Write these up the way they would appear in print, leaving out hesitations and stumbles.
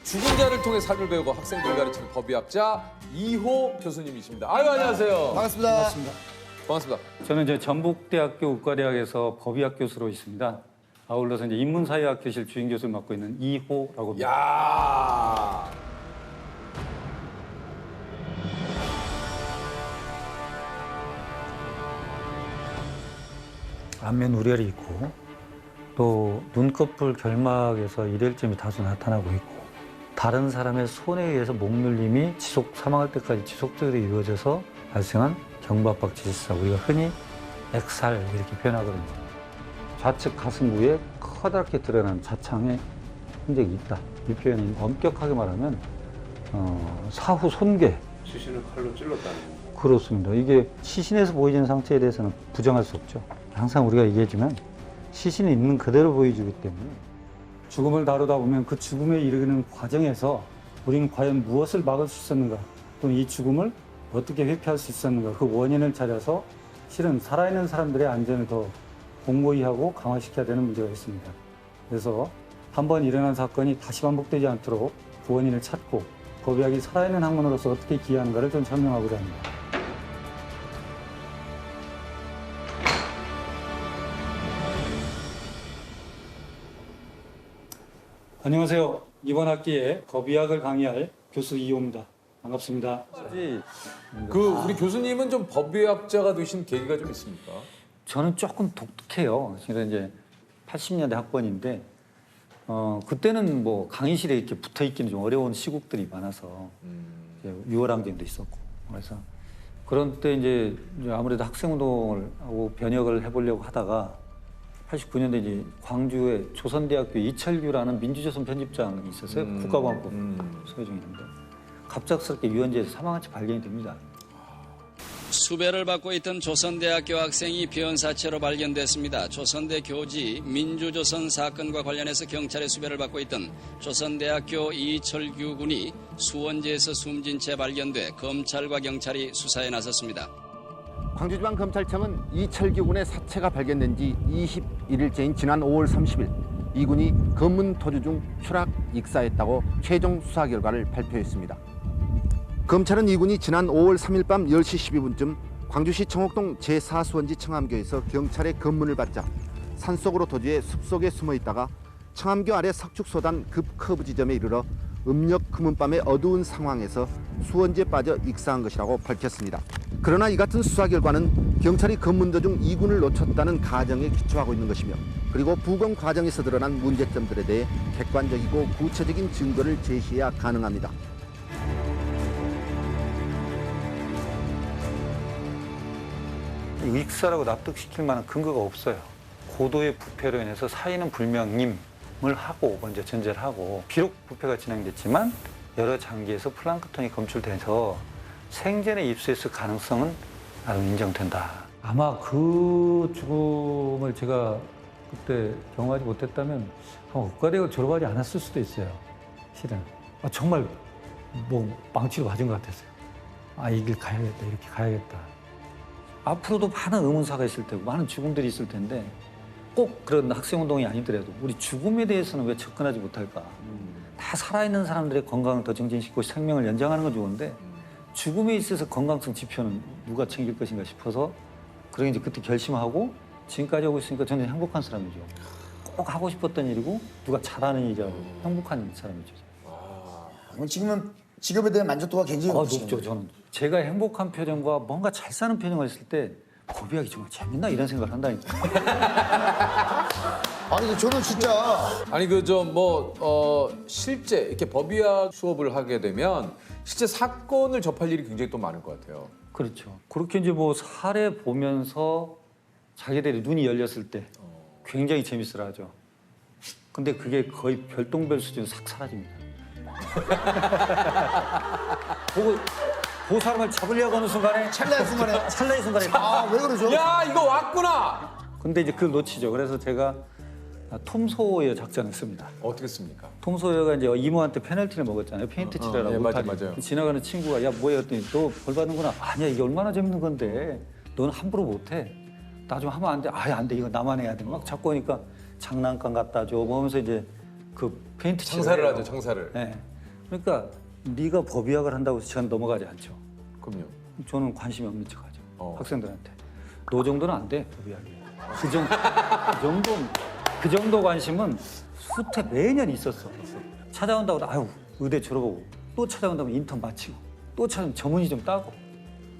죽은 자를 통해 삶을 배우고 학생들을 가르치는 법의학자 이호 교수님이십니다. 아유, 안녕하세요. 반갑습니다. 반갑습니다. 저는 이제 전북대학교 의과대학에서 법의학 교수로 있습니다. 아울러서 이제 인문사회학교실 주임 교수를 맡고 있는 이호라고 합니다. 야. 안면 우열이 있고 또 눈꺼풀 결막에서 일혈점이 다소 나타나고 있고 다른 사람의 손에 의해서 목눌림이 사망할 때까지 지속적으로 이루어져서 발생한 경부압박 질환, 우리가 흔히 액살 이렇게 표현하거든요. 좌측 가슴 위에 커다랗게 드러난 자창의 흔적이 있다. 이 표현은 엄격하게 말하면 사후 손괴. 시신을 칼로 찔렀다는 거. 그렇습니다. 이게 시신에서 보여지는 상처에 대해서는 부정할 수 없죠. 항상 우리가 얘기하지만 시신이 있는 그대로 보여주기 때문에 죽음을 다루다 보면 그 죽음에 이르는 과정에서 우리는 과연 무엇을 막을 수 있었는가, 또는 이 죽음을 어떻게 회피할 수 있었는가, 그 원인을 찾아서 실은 살아있는 사람들의 안전을 더 공고히 하고 강화시켜야 되는 문제가 있습니다. 그래서 한번 일어난 사건이 다시 반복되지 않도록 그 원인을 찾고 법의학이 살아있는 학문으로서 어떻게 기여하는가를 좀 설명하고자 합니다. 안녕하세요. 이번 학기에 법의학을 강의할 교수 이호입니다. 반갑습니다. 우리 교수님은 좀 법의학자가 되신 계기가 좀 있습니까? 저는 조금 독특해요. 제가 이제 80년대 학번인데 그때는 뭐 강의실에 이렇게 붙어 있기는 좀 어려운 시국들이 많아서 이제 유월항쟁도 있었고 그래서 그런 때 이제 아무래도 학생운동을 하고 변혁을 해보려고 하다가 89년도에 이제 광주에 조선대학교 이철규라는 민주조선 편집장이 있었어요. 국가보안법 소개 중이었는데 갑작스럽게 유원지에서 사망한 채 발견이 됩니다. 수배를 받고 있던 조선대학교 학생이 변사체로 발견됐습니다. 조선대 교지 민주조선 사건과 관련해서 경찰의 수배를 받고 있던 조선대학교 이철규 군이 수원지에서 숨진 채 발견돼 검찰과 경찰이 수사에 나섰습니다. 광주지방검찰청은 이철규 군의 사체가 발견된 지 21일째인 지난 5월 30일 이 군이 검문 토주 중 추락 익사했다고 최종 수사 결과를 발표했습니다. 검찰은 이 군이 지난 5월 3일 밤 10시 12분쯤 광주시 청옥동 제4수원지 청암교에서 경찰의 검문을 받자 산속으로 도주해 숲속에 숨어 있다가 청암교 아래 석축소단 급 커브 지점에 이르러 음력 금은밤의 어두운 상황에서 수원지에 빠져 익사한 것이라고 밝혔습니다. 그러나 이 같은 수사 결과는 경찰이 검문 도중 이 군을 놓쳤다는 가정에 기초하고 있는 것이며 그리고 부검 과정에서 드러난 문제점들에 대해 객관적이고 구체적인 증거를 제시해야 가능합니다. 익사라고 납득시킬 만한 근거가 없어요. 고도의 부패로 인해서 사인은 불명임을 하고 먼저 전제를 하고 비록 부패가 진행됐지만 여러 장기에서 플랑크톤이 검출돼서 생전에 입수했을 가능성은 나름 인정된다. 아마 그 죽음을 제가 그때 경험하지 못했다면 아마 의과대학을 졸업하지 않았을 수도 있어요. 실은 정말 뭐 망치로 맞은 것 같았어요. 이 길 가야겠다, 이렇게 가야겠다. 앞으로도 많은 의문사가 있을 테고 많은 죽음들이 있을 텐데 꼭 그런 학생운동이 아니더라도 우리 죽음에 대해서는 왜 접근하지 못할까? 다 살아있는 사람들의 건강을 더 증진시키고 생명을 연장하는 건 좋은데 죽음에 있어서 건강성 지표는 누가 챙길 것인가 싶어서 그러게 이제 그때 결심하고 지금까지 하고 있으니까 저는 행복한 사람이죠. 꼭 하고 싶었던 일이고 누가 잘하는 일이라고 행복한 사람이죠. 그럼 지금은 직업에 대한 만족도가 굉장히 높죠. 저는 제가 행복한 표정과 뭔가 잘 사는 표정을 했을 때 법의학이 정말 재밌나 이런 생각을 한다니까. 아니 근데 저는 진짜 아니 실제 이렇게 법의학 수업을 하게 되면 실제 사건을 접할 일이 굉장히 또 많을 것 같아요. 그렇죠. 그렇게 이제 뭐 사례 보면서 자기들이 눈이 열렸을 때 굉장히 재밌어하죠. 근데 그게 거의 별똥별 수준으로 싹 사라집니다. 그 사람을 잡으려고 하는 순간에 찰나의 순간에 왜 그러죠? 야, 이거 왔구나. 근데 이제 그걸 놓치죠. 그래서 제가 톰 소여 작전을 씁니다. 어떻게 씁니까? 톰 소여가 이제 이모한테 페널티를 먹었잖아요. 페인트 칠하라고. 예, 맞아요. 지나가는 친구가 야 뭐야 했더니 너 벌 받는구나. 아니야 이게 얼마나 재밌는 건데 너는 함부로 못해. 나 좀 하면 안 돼. 안 돼. 이거 나만 해야 돼. 막 자꾸 하니까 장난감 갖다 줘. 뭐 하면서 이제 그 페인트 장사를 칠해요. 하죠, 장사를. 네. 그러니까 네가 법의학을 한다고 해서 저는 넘어가지 않죠. 그럼요. 저는 관심이 없는 척하죠. 어. 학생들한테. 너 정도는 안 돼, 법의학이. 그 정도 관심은 수태 매년 있었어. 찾아온다고 아유 의대 졸업하고 또 찾아온다면 인턴 마치고 또 찾아오면 전문의 좀 따고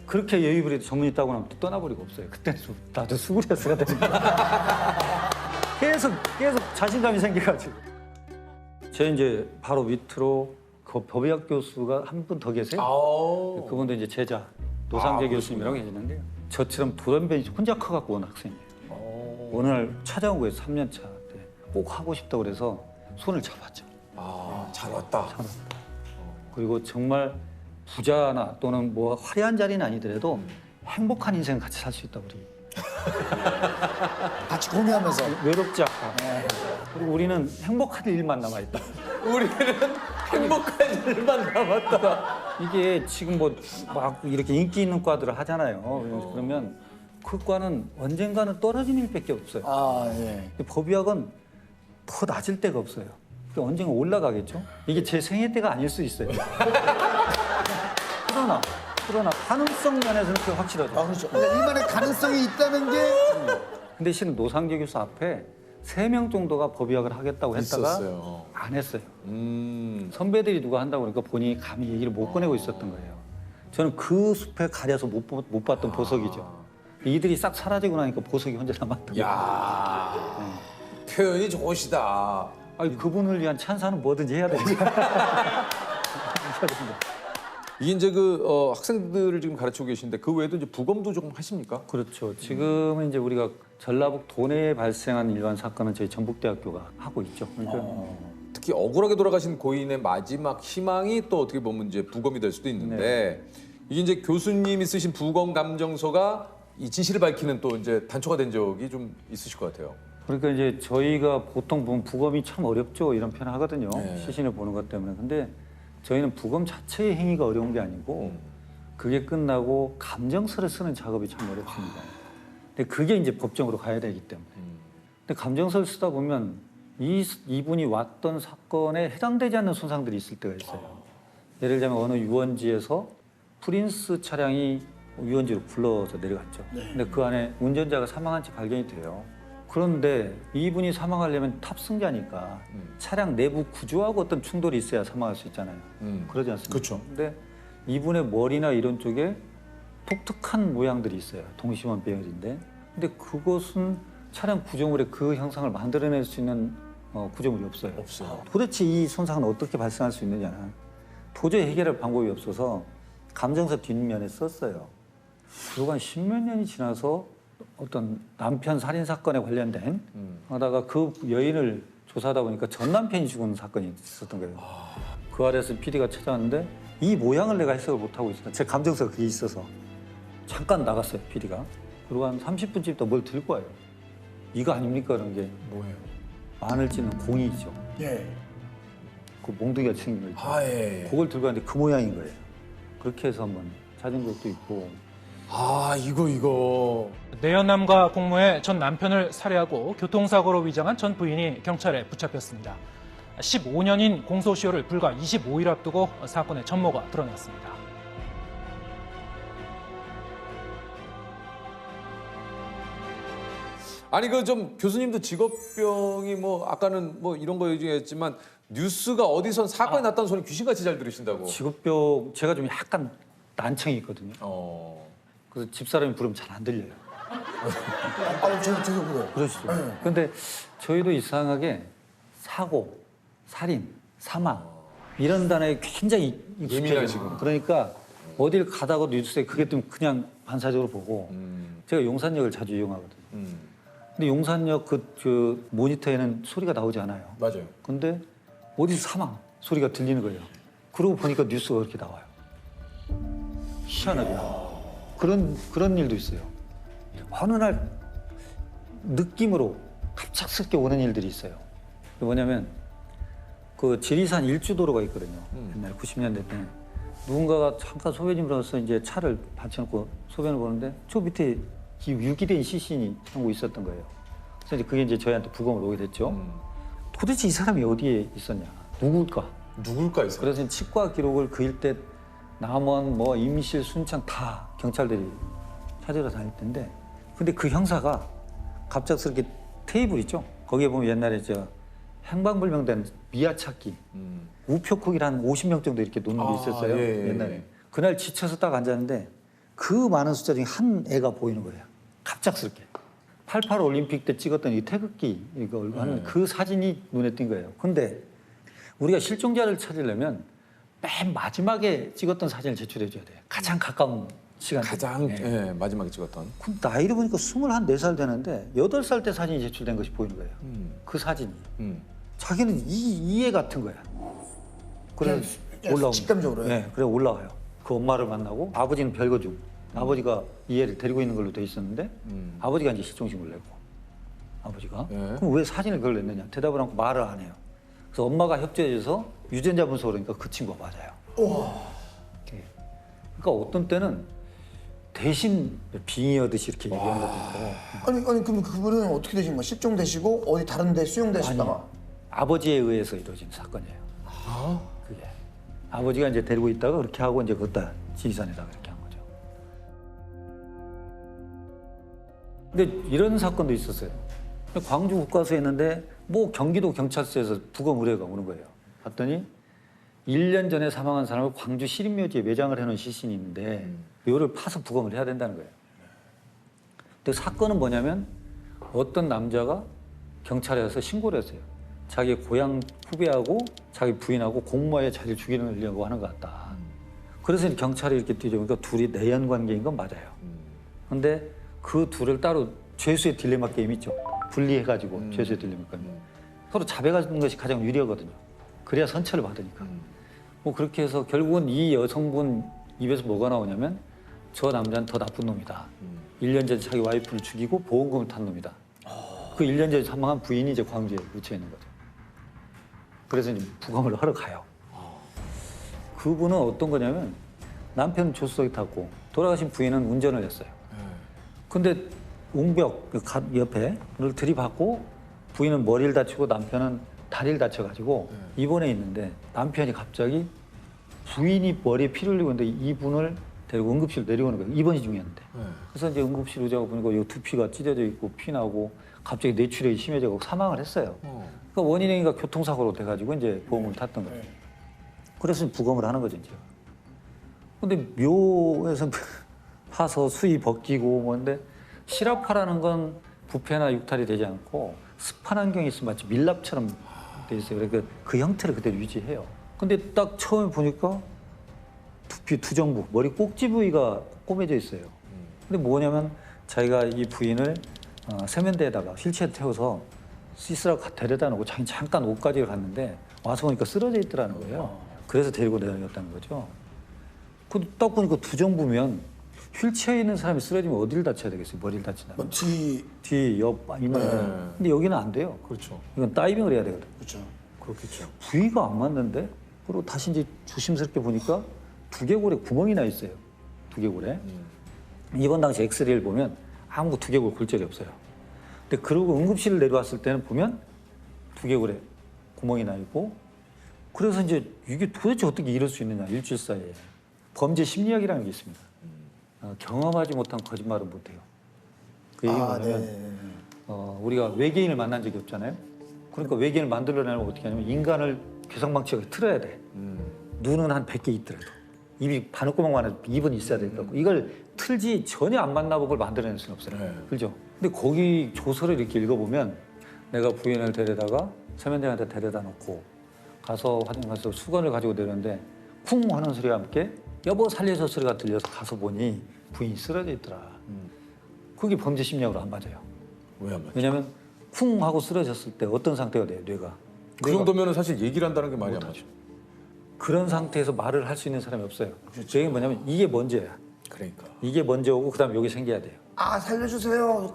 그렇게 여유 부리도 전문의 따고 나면 또 떠나버리고 없어요. 그때는 나도 수구리아스가 되니까 계속 자신감이 생겨가지고 제 이제 바로 밑으로 그 법의학 교수가 한 분 더 계세요. 아우. 그분도 이제 제자 노상재 아, 교수님이라고 계시는데요. 저처럼 돌연변이 혼자 커갖고 온 학생이에요. 어느 날 찾아온 거예요. 3년 차 때. 꼭 하고 싶다고 그래서 손을 잡았죠. 아, 잘 왔다. 그리고 정말 부자나 또는 뭐 화려한 자리는 아니더라도 행복한 인생 같이 살 수 있다 우리. 같이 공유하면서. 외롭지 않고. 그리고 우리는 행복한 일만 남아있다. 우리는 행복한 일만 남았다. 이게 지금 뭐 막 이렇게 인기 있는 과들을 하잖아요. 그러면 그 과는 언젠가는 떨어지는 일밖에 없어요. 아, 예. 근데 법의학은 더 낮을 데가 없어요. 그러니까 언젠가 올라가겠죠. 이게 제 생애 때가 아닐 수 있어요. 그러나 가능성 면에서는 그게 확실하죠. 아, 그렇죠. 그러니까 이만의 가능성이 있다는 게 근데 실은 노상재 교수 앞에 3명 정도가 법의학을 하겠다고 했다가 있었어요. 안 했어요. 선배들이 누가 한다고 그러니까 본인이 감히 얘기를 못 꺼내고 있었던 거예요. 저는 그 숲에 가려서 못 봤던 보석이죠. 이들이 싹 사라지고 나니까 보석이 혼자 남았던 거예요. 야 표현이 좋으시다. 아니, 그분을 위한 찬사는 뭐든지 해야 되죠. 이게 이제 학생들을 지금 가르치고 계신데 그 외에도 이제 부검도 조금 하십니까? 그렇죠. 지금은 이제 우리가 전라북 도내에 발생한 일반 사건은 저희 전북대학교가 하고 있죠. 그러니까 특히 억울하게 돌아가신 고인의 마지막 희망이 또 어떻게 보면 이제 부검이 될 수도 있는데 이게 이제 교수님이 쓰신 부검 감정서가 이 진실을 밝히는 또 이제 단초가 된 적이 좀 있으실 것 같아요. 그러니까 이제 저희가 보통 보면 부검이 참 어렵죠 이런 표현을 하거든요. 네. 시신을 보는 것 때문에. 근데 저희는 부검 자체의 행위가 어려운 게 아니고 그게 끝나고 감정서를 쓰는 작업이 참 어렵습니다. 근데 그게 이제 법정으로 가야 되기 때문에. 근데 감정서를 쓰다 보면 이분이 왔던 사건에 해당되지 않는 손상들이 있을 때가 있어요. 예를 들자면 어느 유원지에서 프린스 차량이 유원지로 굴러서 내려갔죠. 근데 그 안에 운전자가 사망한 채 발견이 돼요. 그런데 이분이 사망하려면 탑승자니까 차량 내부 구조하고 어떤 충돌이 있어야 사망할 수 있잖아요. 그러지 않습니까? 그렇죠. 근데 이분의 머리나 이런 쪽에 독특한 모양들이 있어요. 동심원 배열인데. 근데 그것은 차량 구조물의 그 형상을 만들어낼 수 있는 구조물이 없어요. 도대체 이 손상은 어떻게 발생할 수 있느냐는 도저히 해결할 방법이 없어서 감정서 뒷면에 썼어요. 그리고 한 10몇 년이 지나서 어떤 남편 살인 사건에 관련된 하다가 그 여인을 조사하다 보니까 전 남편이 죽은 사건이 있었던 거예요. 그 아래서 PD가 찾아왔는데 이 모양을 내가 해석을 못하고 있어요. 제 감정서가 그게 있어서 잠깐 나갔어요, PD가. 그리고 한 30분쯤 있다 뭘 들고 와요. 이거 아닙니까? 그런 게 뭐예요? 마늘 찌는 공이죠. 예. 그 몽둥이가 생긴 거 있죠. 아 예. 그걸 들고 왔는데 그 모양인 거예요. 그렇게 해서 한번 찾은 것도 있고. 아 이거. 내연남과 공모해 전 남편을 살해하고 교통사고로 위장한 전 부인이 경찰에 붙잡혔습니다. 15년인 공소시효를 불과 25일 앞두고 사건의 전모가 드러났습니다. 아니 좀 교수님도 직업병이 뭐 아까는 뭐 이런 거 얘기했지만 뉴스가 어디선 사건이 났다는 소리 귀신같이 잘 들으신다고. 직업병 제가 좀 약간 난청이 있거든요. 그래서 집사람이 부르면 잘 안 들려요. 저도 그래요. 그러시죠. 근데 저희도 이상하게 사고, 살인, 사망 이런 단어에 굉장히 예민하시구나. 그러니까 어딜 가다가 뉴스에 그게 좀 그냥 반사적으로 보고 제가 용산역을 자주 이용하거든요. 근데 용산역 그 모니터에는 소리가 나오지 않아요. 맞아요. 근데 어디서 사망 소리가 들리는 거예요. 그러고 보니까 뉴스가 그렇게 나와요. 희한하게. 그런 일도 있어요. 어느 날 느낌으로 갑작스럽게 오는 일들이 있어요. 뭐냐면 그 지리산 일주도로가 있거든요. 옛날 90년대 때 누군가가 잠깐 소변이면서 이제 차를 받쳐놓고 소변을 보는데 저 밑에 유기된 시신이 하고 있었던 거예요. 그래서 이제 그게 이제 저희한테 부검을 오게 됐죠. 도대체 이 사람이 어디에 있었냐? 누굴까? 누굴까 있어? 그래서 치과 기록을 그일 때 남원, 뭐 임실, 순창 다 경찰들이 찾으러 다닐 텐데, 근데 그 형사가 갑작스럽게 테이블 있죠? 거기에 보면 옛날에 저 행방불명된 미아 찾기, 우표코기를 한 50명 정도 이렇게 놓는 게 있었어요. 예. 옛날에. 그날 지쳐서 딱 앉았는데 그 많은 숫자 중에 한 애가 보이는 거예요. 갑작스럽게. 88 올림픽 때 찍었던 이 태극기 이거 하는 그 사진이 눈에 띈 거예요. 근데 우리가 실종자를 찾으려면 맨 마지막에 찍었던 사진을 제출해 줘야 돼요. 가장 가까운 시간. 가장 마지막에 찍었던. 그럼 나이를 보니까 24살 되는데 8살 때 사진이 제출된 것이 보이는 거예요. 그 사진이. 자기는 이 애 같은 거야. 그래 올라오면. 직감적으로요? 네, 그래 올라와요. 그 엄마를 만나고 아버지는 별거 중. 아버지가 이 애를 데리고 있는 걸로 돼 있었는데 아버지가 이제 실종신고를 냈고 아버지가. 그럼 왜 사진을 그걸 냈느냐? 대답을 않고 말을 안 해요. 그래서 엄마가 협조해줘서 유전자 분석을 하니까 그 친구가 맞아요. 예. 그러니까 어떤 때는 대신 빙의하듯이 이렇게 얘기한 것도 있고. 아니 그럼 그분은 어떻게 되신 거예요? 실종되시고 어디 다른 데 수용되시다가? 아버지에 의해서 이루어진 사건이에요. 그게. 아버지가 이제 데리고 있다가 그렇게 하고 이제 그것다 지휘산에다가 이렇게 한 거죠. 근데 이런 사건도 있었어요. 광주 국과수에 있는데 뭐 경기도 경찰서에서 부검 의뢰가 오는 거예요. 봤더니 1년 전에 사망한 사람을 광주 시립묘지에 매장을 해놓은 시신이 있는데 이거를 파서 부검을 해야 된다는 거예요. 근데 사건은 뭐냐면 어떤 남자가 경찰에 와서 신고를 했어요. 자기 고향 후배하고 자기 부인하고 공모에 자기를 죽이려고 하는 것 같다. 그래서 경찰이 이렇게 뒤져보니까 둘이 내연 관계인 건 맞아요. 근데 그 둘을 따로 죄수의 딜레마 게임 있죠. 분리해가지고 죄수의 딜레마 게임. 서로 자백하는 것이 가장 유리하거든요. 그래야 선처를 받으니까. 뭐 그렇게 해서 결국은 이 여성분 입에서 뭐가 나오냐면 저 남자는 더 나쁜 놈이다. 1년 전에 자기 와이프를 죽이고 보험금을 탄 놈이다. 그 1년 전에 사망한 부인이 이제 광주에 묻혀 있는 거죠. 그래서 이제 부검을 하러 가요. 그분은 어떤 거냐면 남편은 조수석에 탔고 돌아가신 부인은 운전을 했어요. 근데 옹벽 그 옆에 를 들이받고 부인은 머리를 다치고 남편은 다리를 다쳐가지고 입원해 있는데 남편이 갑자기 부인이 머리에 피를 흘리고 있는데 이분을 데리고 응급실로 내려오는 거예요. 입원이 중이었는데. 그래서 이제 응급실 의자가 보니까 이 두피가 찢어져 있고 피 나고 갑자기 뇌출혈이 심해져서 사망을 했어요. 그러니까 원인이가 교통사고로 돼가지고 이제 보험을 탔던 거죠. 그래서 부검을 하는 거죠, 이제. 근데 묘에서 파서 수위 벗기고 뭔데 실압파라는 건 부패나 육탈이 되지 않고 습한 환경이 있으면 마치 밀랍처럼 돼 있어요. 그러니까 그 형태를 그대로 유지해요. 근데 딱 처음에 보니까 두피 두정부, 머리 꼭지 부위가 꼬매져 있어요. 근데 뭐냐면 자기가 이 부인을 세면대에다가 휠체어 태워서 씻으라고 데려다 놓고 자기 잠깐 옷가지를 갔는데 와서 보니까 쓰러져 있더라는 거예요. 그래서 데리고 내다녔다는 거죠. 근데 딱 보니까 두정부면 휠체어에 있는 사람이 쓰러지면 어디를 다쳐야 되겠어요? 머리를 다친다. 뭐 뒤, 뒤, 옆, 이마. 근데 여기는 안 돼요. 그렇죠. 이건 다이빙을 해야 되거든. 그렇죠. 그렇겠죠. 부위가 안 맞는데 그리고 다시 이제 조심스럽게 보니까 두개골에 구멍이 나 있어요. 두개골에. 이번 당시 엑스레이를 보면 아무 두개골 골절이 없어요. 근데 그러고 응급실을 내려왔을 때는 보면 두개골에 구멍이 나 있고 그래서 이제 이게 도대체 어떻게 이럴 수 있느냐 일주일 사이에 범죄 심리학이라는 게 있습니다. 경험하지 못한 거짓말은 못해요. 그 얘기는 뭐냐면 우리가 외계인을 만난 적이 없잖아요. 그러니까 외계인을 만들어내려면 어떻게 하냐면 인간을 괴상망치가 틀어야 돼. 눈은 한 100개 있더라도 입이 바늘구멍만 해도 입은 있어야 될 것 같고 이걸 틀지 전혀 안 만나보고 그걸 만들어낼 수는 없어요. 그렇죠? 근데 거기 조서를 이렇게 읽어보면 내가 부인을 데려다가 세면대한테 데려다 놓고 가서 화장 가서 수건을 가지고 내렸는데 쿵 하는 소리와 함께 여보 살려줘 소리가 들려서 가서 보니 부인이 쓰러져 있더라. 그게 범죄 심리학으로 안 맞아요. 왜 안 맞죠? 왜냐하면 쿵 하고 쓰러졌을 때 어떤 상태가 돼요, 뇌가. 그 정도면 사실 얘기를 한다는 게 말이 안 맞죠. 그런 상태에서 말을 할 수 있는 사람이 없어요. 그 얘기는 뭐냐면 이게 먼저야. 그러니까. 이게 먼저 오고 그다음에 여기 생겨야 돼요. 아 살려주세요.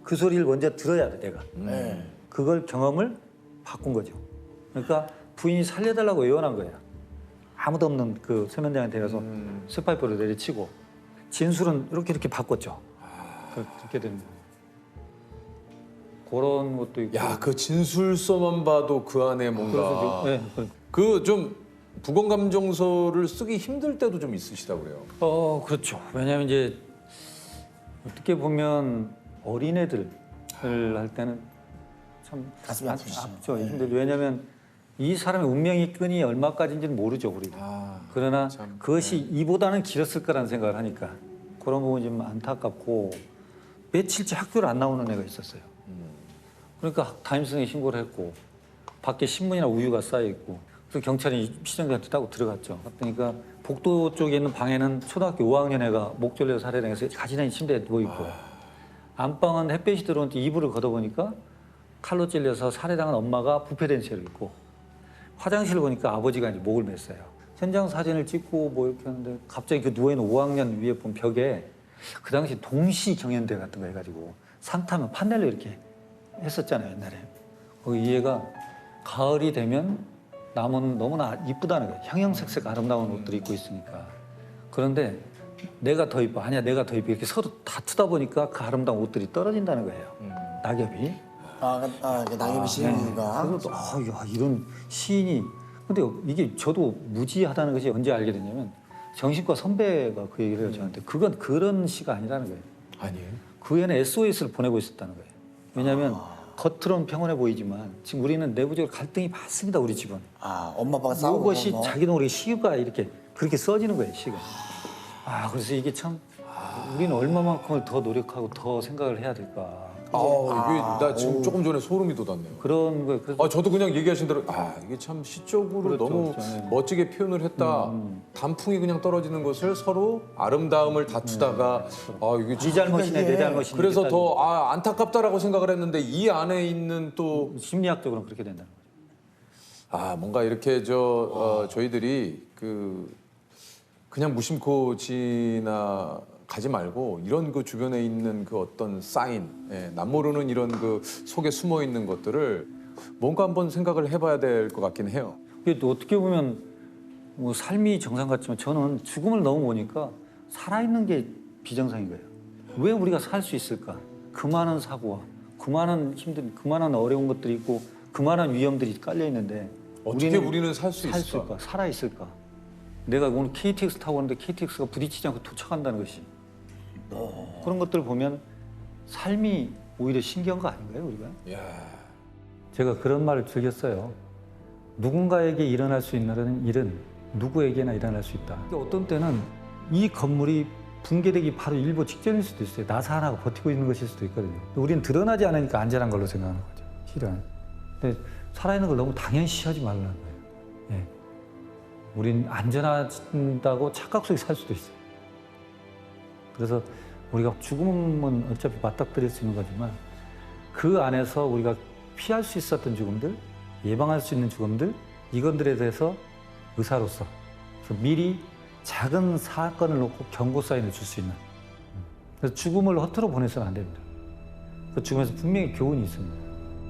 그 소리를 먼저 들어야 돼, 내가. 네. 그걸 경험을 바꾼 거죠. 그러니까 부인이 살려달라고 애원한 거야. 아무도 없는 그 세면대한테 가서 스파이프를 내리치고 진술은 이렇게 바꿨죠. 그렇게 된 거예요. 그런 것도 있고. 야, 그 진술서만 봐도 그 안에 뭔가 네, 그 좀 부검감정서를 쓰기 힘들 때도 좀 있으시다고 그래요. 그렇죠. 왜냐하면 이제 어떻게 보면 어린애들을 할 때는 참 가슴이 아프시죠. 아프죠. 힘들죠. 왜냐하면 이 사람의 운명의 끈이 얼마까지인지는 모르죠, 우리가. 그러나 참, 그것이 이보다는 길었을 거라는 생각을 하니까 그런 부분이 좀 안타깝고 며칠째 학교를 안 나오는 애가 있었어요. 그러니까 담임선생이 신고를 했고 밖에 신문이나 우유가 쌓여 있고 그래서 경찰이 시정자한테 따고 들어갔죠. 그러니까 복도 쪽에 있는 방에는 초등학교 5학년 애가 목 졸려 살해당해서 가지런히 침대에 누워 있고 안방은 햇볕이 들어오는데 이불을 걷어보니까 칼로 찔려서 살해당한 엄마가 부패된 채로 있고 화장실을 보니까 아버지가 이제 목을 맸어요. 현장 사진을 찍고 뭐 이렇게 하는데 갑자기 그 누워있는 5학년 위에 본 벽에 그 당시 동시 경연대 같은 거 해가지고 상 타면 판넬로 이렇게 했었잖아요, 옛날에. 거기 이 애가 가을이 되면 나무는 너무나 이쁘다는 거예요. 형형색색 아름다운 옷들을 입고 있으니까. 그런데 내가 더 이뻐, 아니야 내가 더 이뻐 이렇게 서로 다투다 보니까 그 아름다운 옷들이 떨어진다는 거예요. 낙엽이. 그 낙엽이 시인 이유가. 그래서 야, 이런 시인이. 근데 이게 저도 무지하다는 것이 언제 알게 됐냐면 정신과 선배가 그 얘기를 해요, 저한테. 그건 그런 시가 아니라는 거예요. 아니에요? 그 애는 SOS를 보내고 있었다는 거예요. 왜냐하면 겉으로는 평온해 보이지만 지금 우리는 내부적으로 갈등이 많습니다, 우리 집은. 엄마 아빠가 싸우고 이것이 뭐. 자기 동물의 시가 이렇게 그렇게 써지는 거예요, 시가. 그래서 이게 참 우리는 얼마만큼을 더 노력하고 더 생각을 해야 될까. 이게 나 지금 조금 전에 소름이 돋았네요. 그런 거예요. 그래서 저도 그냥 얘기하신 대로 이게 참 시적으로 그렇죠, 너무 그렇죠. 네. 멋지게 표현을 했다. 단풍이 그냥 떨어지는 것을 서로 아름다움을 다투다가 이게 네 잘못이네, 내 잘못이네. 그래서 이렇게 더 안타깝다라고 생각을 했는데 이 안에 있는 또 심리학적으로는 그렇게 된다는 거죠. 뭔가 이렇게 저희들이 그냥 무심코 지나가지 말고 이런 그 주변에 있는 그 어떤 사인, 남모르는 이런 그 속에 숨어 있는 것들을 뭔가 한번 생각을 해봐야 될 것 같긴 해요. 이게 또 어떻게 보면 뭐 삶이 정상 같지만 저는 죽음을 너무 보니까 살아있는 게 비정상인 거예요. 왜 우리가 살 수 있을까? 그 많은 사고와 그 많은 힘든, 그 많은 어려운 것들이 있고 그 많은 위험들이 깔려 있는데 어떻게 우리는 살 수 있을까? 살아 있을까? 내가 오늘 KTX 타고 오는데 KTX가 부딪히지 않고 도착한다는 것이 그런 것들을 보면 삶이 오히려 신기한 거 아닌가요, 우리가? 제가 그런 말을 즐겼어요. 누군가에게 일어날 수 있는 일은 누구에게나 일어날 수 있다. 어떤 때는 이 건물이 붕괴되기 바로 일보 직전일 수도 있어요. 나사 하나가 버티고 있는 것일 수도 있거든요. 우리는 드러나지 않으니까 안전한 걸로 생각하는 거죠, 실은. 근데 살아있는 걸 너무 당연시하지 말라는 거예요. 우린 안전하다고 착각 속에 살 수도 있어요. 그래서 우리가 죽음은 어차피 맞닥뜨릴 수 있는 거지만 그 안에서 우리가 피할 수 있었던 죽음들, 예방할 수 있는 죽음들, 이것들에 대해서 의사로서 그래서 미리 작은 사건을 놓고 경고 사인을 줄 수 있는. 그래서 죽음을 허투루 보내서는 안 됩니다. 그 죽음에서 분명히 교훈이 있습니다.